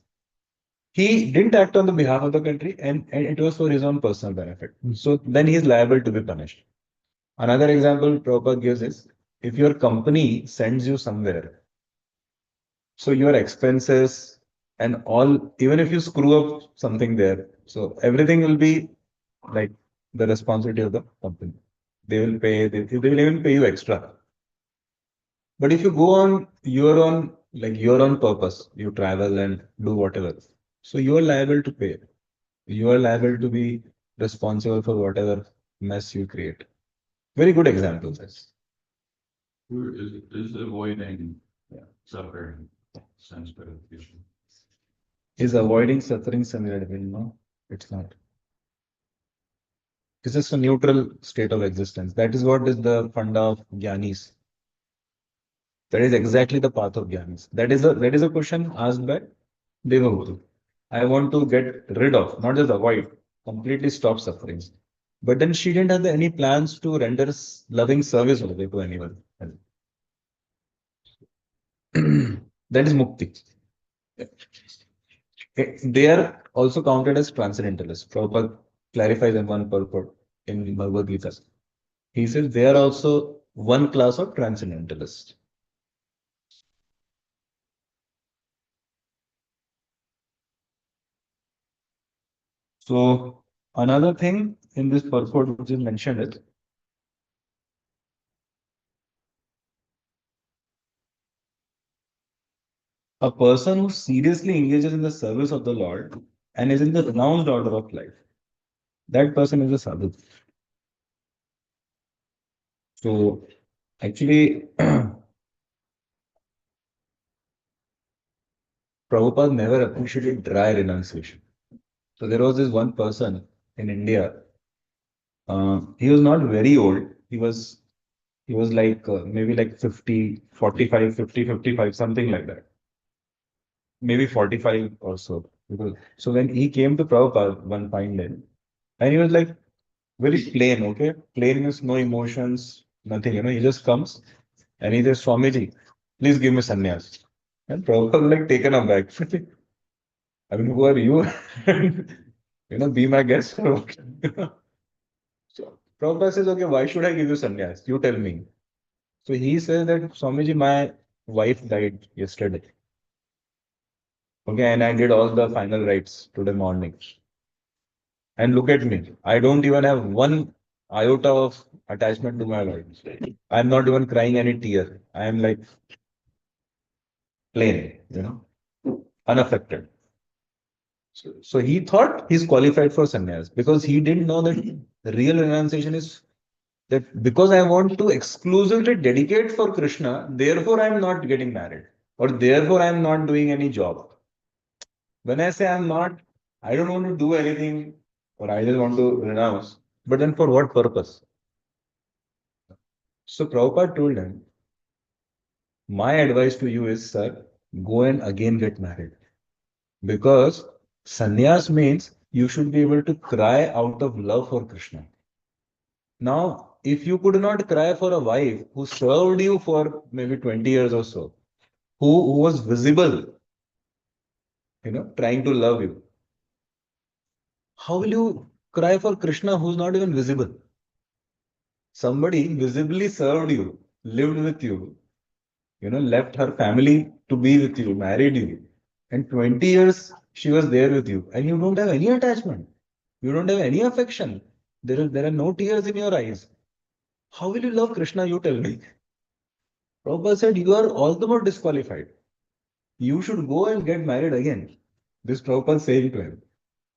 A: he didn't act on the behalf of the country and it was for his own personal benefit. So then he is liable to be punished. Another example Prabhupada gives is if your company sends you somewhere, so your expenses and all, even if you screw up something there, so everything will be like the responsibility of the company. They will even pay you extra. But if you go on your own purpose, you travel and do whatever. So you are liable to pay. You are liable to be responsible for whatever mess you create. Very good examples. Yes.
B: Is avoiding suffering sense gratification?
A: Is avoiding suffering gratification? No, it's not. It's just a neutral state of existence. That is what is the funda of Gyanis. That is exactly the path of jnanis. That is a question asked by Devabhuti. I want to get rid of, not just avoid, completely stop suffering. But then she didn't have any plans to render loving service over to anyone. That is mukti. They are also counted as transcendentalists. Prabhupada clarifies in one purport in Bhagavad Gita. He says they are also one class of transcendentalists. So another thing in this purport which is mentioned is a person who seriously engages in the service of the Lord and is in the renounced order of life. That person is a sadhu. So actually, Prabhupada never appreciated dry renunciation. So there was this one person in India. He was not very old. He was like maybe like 50, 45, 50, 55, something like that. Maybe 45 or so. So when he came to Prabhupada one fine day, and he was like very plain, okay? Plain means no emotions, nothing, he just comes and he says, Swamiji, please give me sannyas. And Prabhupada was like taken aback. I mean, who are you? Be my guest. Or what? So Prabhupada says, okay, why should I give you sannyas? You tell me. So he says that Swamiji, my wife died yesterday. Okay, and I did all the final rites today morning. And look at me. I don't even have one iota of attachment to my wife. I'm not even crying any tear. I am like plain, unaffected. So he thought he's qualified for sannyas because he didn't know that the real renunciation is that because I want to exclusively dedicate for Krishna, therefore I'm not getting married or therefore I'm not doing any job. When I say I don't want to do anything or I just want to renounce, but then for what purpose? So Prabhupada told him, my advice to you is, sir, go and again get married. Because sannyas means you should be able to cry out of love for Krishna. Now, if you could not cry for a wife who served you for maybe 20 years or so, who was visible, trying to love you, how will you cry for Krishna who's not even visible? Somebody visibly served you, lived with you, left her family to be with you, married you, and 20 years she was there with you, and you don't have any attachment. You don't have any affection. There are no tears in your eyes. How will you love Krishna? You tell me. Prabhupada said, you are all the more disqualified. You should go and get married again. This Prabhupada saying to him.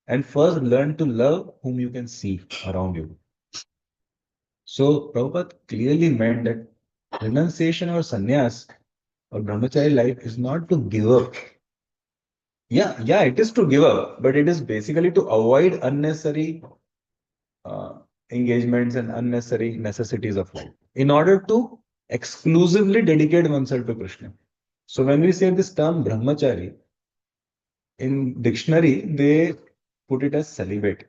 A: And first learn to love whom you can see around you. So Prabhupada clearly meant that renunciation or sannyas or brahmachari life is not to give up. Yeah, it is to give up, but it is basically to avoid unnecessary uh, engagements and unnecessary necessities of life in order to exclusively dedicate oneself to Krishna. So when we say this term brahmachari, in dictionary they put it as celibate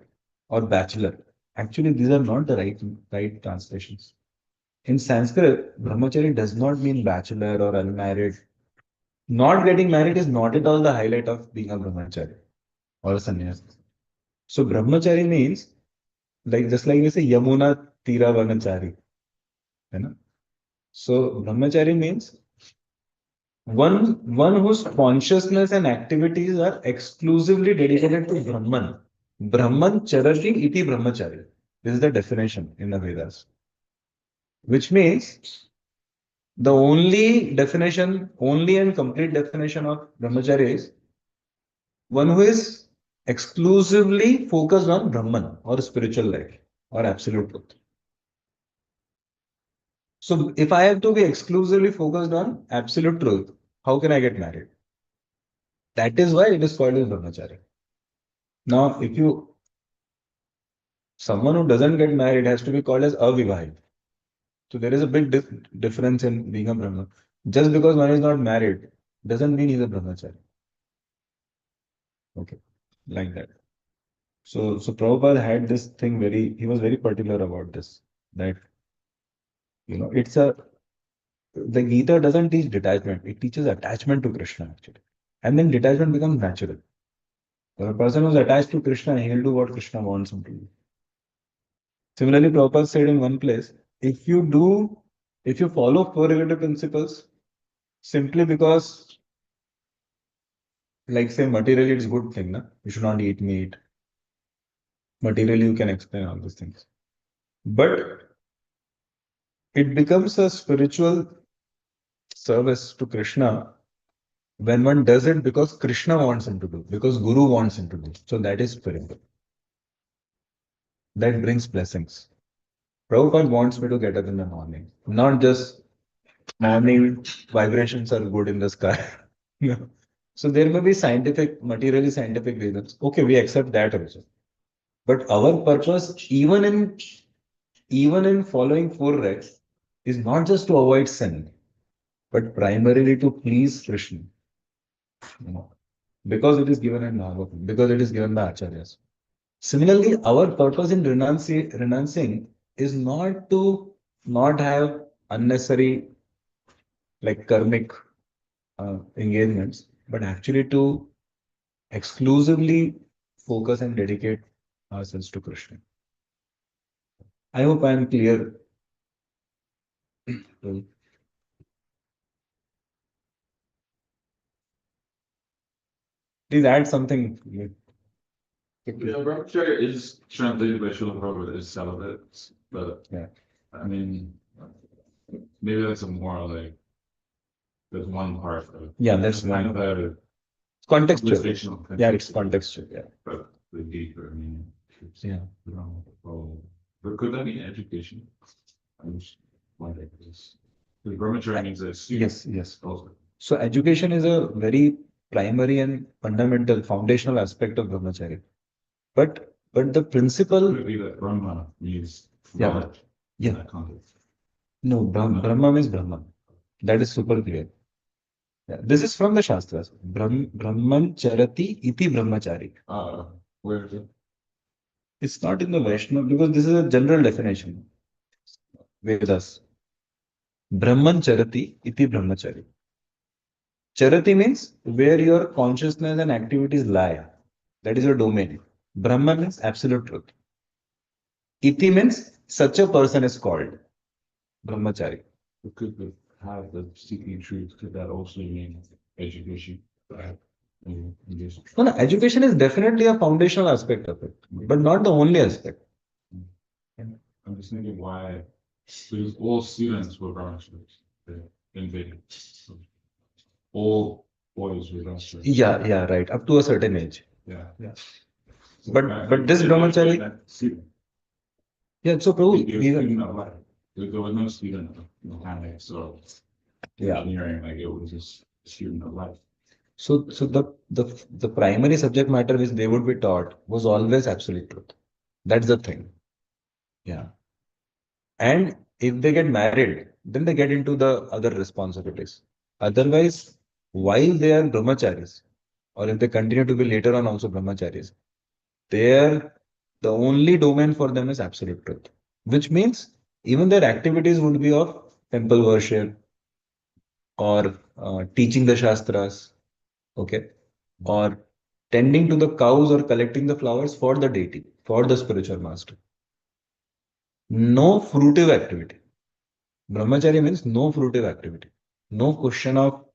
A: or bachelor. Actually, these are not the right translations. In Sanskrit, brahmachari does not mean bachelor or unmarried. Not getting married is not at all the highlight of being a brahmachari or a sannyasi. So brahmachari means like just like we say Yamuna Tira Vanachari. You know? So brahmachari means one whose consciousness and activities are exclusively dedicated to Brahman. Brahman charati iti brahmachari. This is the definition in the Vedas. Which means the only and complete definition of brahmachari is one who is exclusively focused on Brahman or spiritual life or absolute truth. So if I have to be exclusively focused on absolute truth, how can I get married? That is why it is called as brahmachari. Now, if you someone who doesn't get married has to be called as avivahit. So there is a big difference in being a brahman. Just because one is not married doesn't mean he's a brahmachari. Okay, like that. So Prabhupada had this thing he was very particular about this, that, it's the Gita doesn't teach detachment, it teaches attachment to Krishna actually. And then detachment becomes natural. If a person who's attached to Krishna, he'll do what Krishna wants him to do. Similarly, Prabhupada said in one place, if you do, if you follow four negative principles simply because, like say, materially it's good thing, na? You should not eat meat. Materially, you can explain all these things. But it becomes a spiritual service to Krishna when one does it because Krishna wants him to do, because Guru wants him to do. So that is spiritual. That brings blessings. Prabhupada wants me to get up in the morning, not just morning vibrations are good in the sky. Yeah. So there may be materially scientific reasons. Okay, we accept that also. But our purpose, even in following four regs, is not just to avoid sin, but primarily to please Krishna. You know, because it is given in Bhagavatam, because it is given by Acharyas. Similarly, our purpose in renouncing is not to not have unnecessary like karmic engagements, but actually to exclusively focus and dedicate ourselves to Krishna. I hope I am clear. Please add something.
B: Yeah, brahmacharya is translated by Srila Prabhupada as celibate, but
A: Yeah.
B: I mean, maybe that's a more like, there's one part of it.
A: Yeah, that's
B: kind
A: one.
B: of a
A: Contextual.
B: conversational.
A: Yeah, it's contextual. Yeah.
B: But the deeper meaning.
A: Yeah.
B: But could that be education? I'm just wondering this. The brahmacharya means a student.
A: Yes, yes.
B: Also.
A: So education is a very primary and fundamental, foundational aspect of brahmacharya. But the principle.
B: Could it be that Brahma means
A: Yeah.
B: knowledge in
A: Yeah.
B: that context?
A: No, Brahma means Brahman. That is super clear. Yeah. This is from the Shastras. Brahman charati iti brahmachari.
B: Where is it?
A: It's not in the Vaishnava because this is a general definition. Vedas. Brahman charati iti brahmachari. Charati means where your consciousness and activities lie. That is your domain. Brahman means absolute truth. Iti means such a person is called brahmachari.
B: It could have the seeking truth. Could that also mean education?
A: No, no, education is definitely a foundational aspect of it, but not the only aspect.
B: I'm just thinking why, because all students were brahmachars in Vedas. All boys were brahmachars.
A: Yeah, right. Up to a certain age.
B: Yeah.
A: Yeah. But this brahmachari. Yeah, so Prabhu,
B: There was no student of mechanics or engineering, like it was just a student of life.
A: So the primary subject matter which they would be taught was always absolute truth. That's the thing. Yeah. And if they get married, then they get into the other responsibilities. Otherwise, while they are brahmacharis, or if they continue to be later on also brahmacharis, their the only domain for them is absolute truth, which means even their activities would be of temple worship or teaching the shastras, okay, or tending to the cows or collecting the flowers for the deity, for the spiritual master. No fruitive activity. Brahmacharya means no fruitive activity. No question of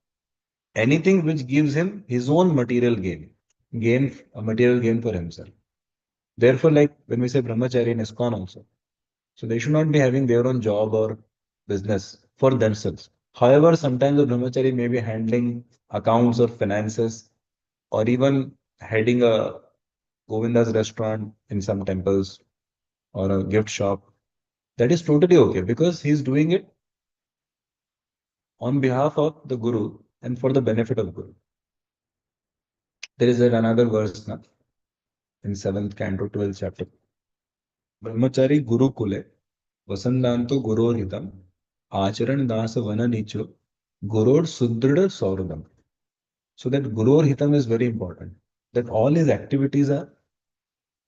A: anything which gives him his own material a material gain for himself. Therefore, like when we say brahmacharya in ISKCON also, so they should not be having their own job or business for themselves. However, sometimes the brahmachari may be handling accounts or finances or even heading a Govinda's restaurant in some temples or a gift shop. That is totally okay because he's doing it on behalf of the Guru and for the benefit of Guru. There is another verse now in 7th canto, 12th chapter. Brahmachari Guru Kule, Vasandanto Guru Hitam, Acharan Dasa Vana Nicho, Gurur Sudrida Sauradam. So that Gurur Hitam is very important. That all his activities are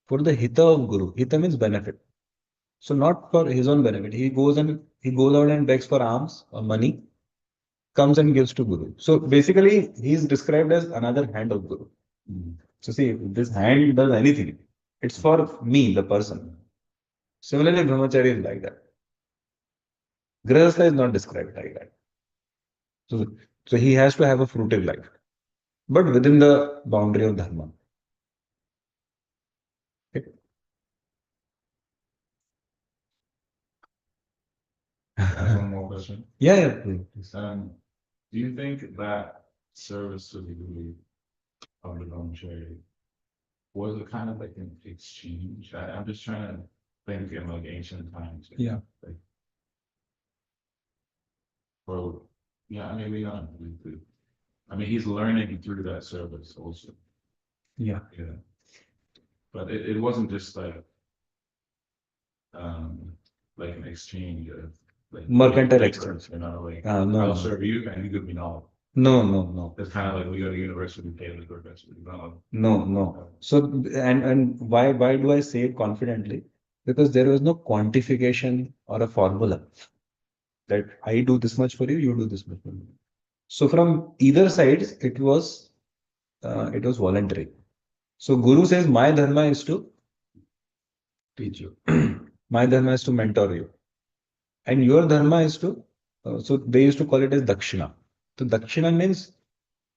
A: for the Hita of Guru. Hita means benefit. So not for his own benefit. He goes out and begs for alms or money, comes and gives to Guru. So basically, he is described as another hand of Guru. So see, if this hand does anything, it's for me, the person. Similarly, Brahmachari is like that. Grihastha is not described like that. So, so he has to have a fruitive life, but within the boundary of Dharma. Okay.
B: That's one more question.
A: Yeah, yeah, please.
B: Do you think that service to the Guru of the brahmachari was it kind of like an exchange? I'm just trying to think in like ancient times.
A: Yeah.
B: Like, or yeah, I mean, I mean, he's learning through that service also.
A: Yeah.
B: Yeah. But it wasn't just like an exchange of like
A: Mercantile
B: labor,
A: exchange.
B: you know, like
A: No,
B: I'll
A: no,
B: serve you and you give me knowledge.
A: no.
B: It's kind of like we go to university, pay to go to university.
A: No. So and why do I say it confidently? Because there was no quantification or a formula that I do this much for you, you do this much for me. So from either sides, it was voluntary. So Guru says, my dharma is to teach you. My dharma is to mentor you. And your dharma is to, so they used to call it as dakshina. So dakshina means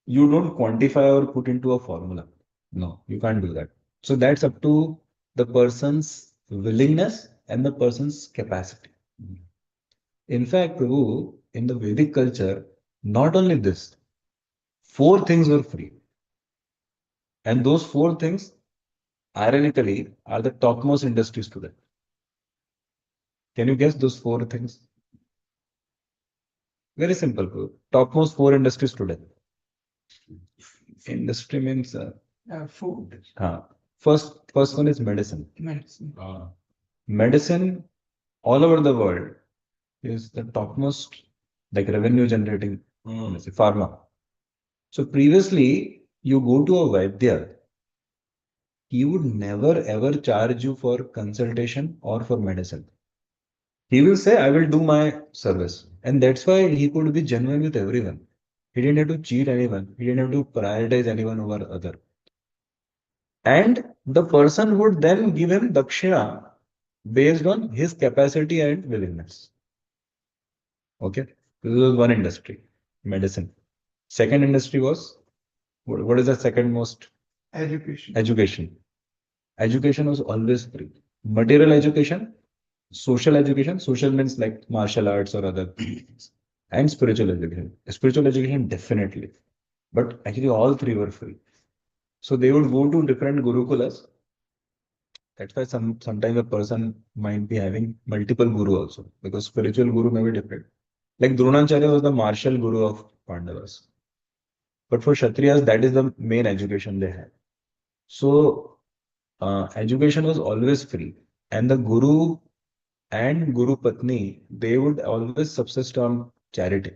A: you don't quantify or put into a formula. No, you can't do that. So that's up to the person's willingness and the person's capacity. In fact, Prabhu, in the Vedic culture, not only this, four things were free. And those four things, ironically, are the topmost industries today. Can you guess those four things? Very simple, Prabhu. Topmost four industries today. Industry means
C: Food,
A: first one is medicine.
C: medicine.
A: Medicine all over the world is the topmost like revenue generating industry, pharma. So previously you go to a Vaidya, he would never ever charge you for consultation or for medicine. He will say, I will do my service. And that's why he could be genuine with everyone. He didn't have to cheat anyone. He didn't have to prioritize anyone over other. And the person would then give him dakshina based on his capacity and willingness. Okay. This was one industry, medicine. Second industry was, what is the second most?
C: Education.
A: Education. Education was always free. Material education, social means like martial arts or other things, and spiritual education. Spiritual education, definitely. But actually, all three were free. So they would go to different gurukulas. That's why sometimes a person might be having multiple guru also, because spiritual guru may be different. Like Dronacharya was the martial guru of Pandavas. But for Kshatriyas, that is the main education they had. So education was always free. And the guru and Guru Patni, they would always subsist on charity.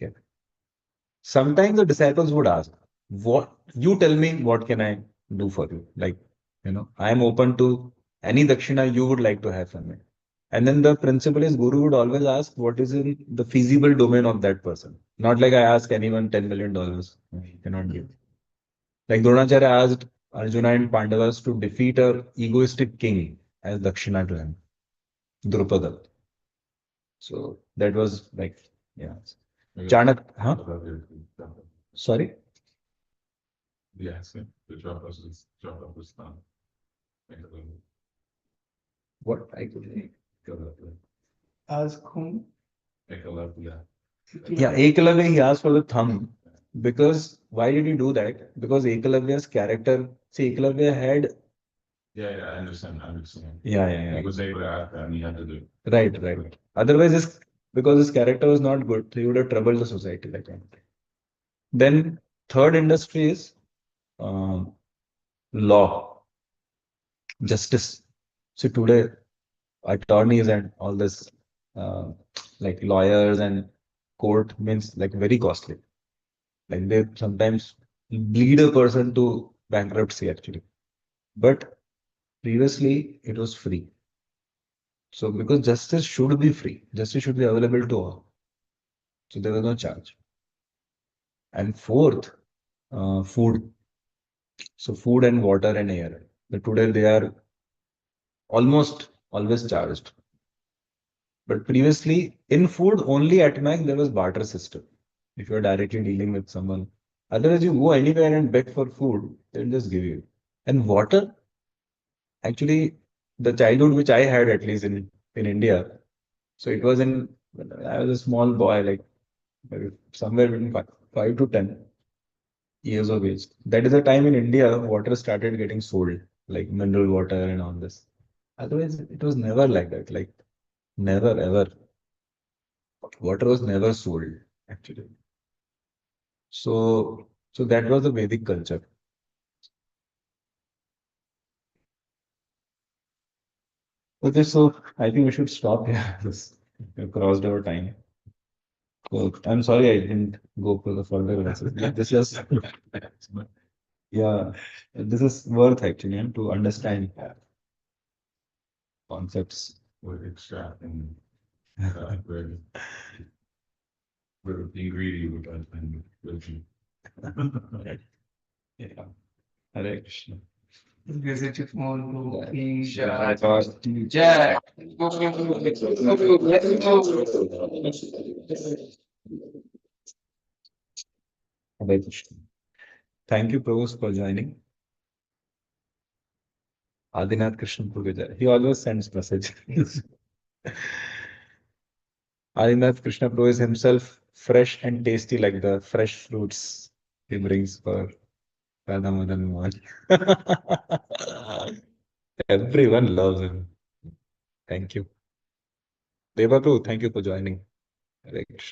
A: Okay. Sometimes the disciples would ask, what you tell me, what can I do for you? Like, I am open to any dakshina you would like to have from me. And then the principle is Guru would always ask what is in the feasible domain of that person. Not like I ask anyone $10 million. He cannot give. Like Dronacharya asked Arjuna and Pandavas to defeat a egoistic king as dakshina to him, Drupada. So that was like, yeah. Chanak, huh? Sorry?
B: Yes, the drop was done.
A: What I could
C: Ask whom?
A: Yeah, Ekalavya, he asked for the thumb because why did he do that? Because Ekalavya's character, see, Ekalavya had,
B: Yeah, I understand.
A: yeah.
B: He was able to act and he had to do it.
A: Right. Otherwise, because his character was not good, he would have troubled the society like that. Then third industry is um, law, justice. So today, attorneys and all this, uh, like lawyers and court means like very costly. Like they sometimes bleed a person to bankruptcy actually. But previously it was free. So because justice should be free, justice should be available to all. So there was no charge. And fourth, food. So food and water and air. But today they are almost always charged. But previously in food only at Mac there was barter system. If you're directly dealing with someone. Otherwise you go anywhere and beg for food, they'll just give you. And water, actually the childhood which I had at least in India. So it was in when I was a small boy, like maybe somewhere between 5 to 10 years of age. That is the time in India water started getting sold, like mineral water and all this. Otherwise, it was never like that. Like never ever. Water was never sold, actually. So that was the Vedic culture. Okay, so I think we should stop here. We've crossed our time. So I'm sorry I didn't go for the further analysis. This is yeah, this is worth actually to understand concepts.
B: We're extracting, we're, we're being greedy with that and religion.
A: Yeah. Hare Krishna.
C: Visit your phone.
A: I thought
C: Jai.
A: Hare Krishna. Thank you, Prabhu, for joining. Adinath Krishna Purvijay. He always sends message. Adinath Krishna Prabhu is himself fresh and tasty like the fresh fruits he brings for Radha Madan Mohan. Everyone loves him. Thank you. Deva Prabhu, thank you for joining. Hare Krishna.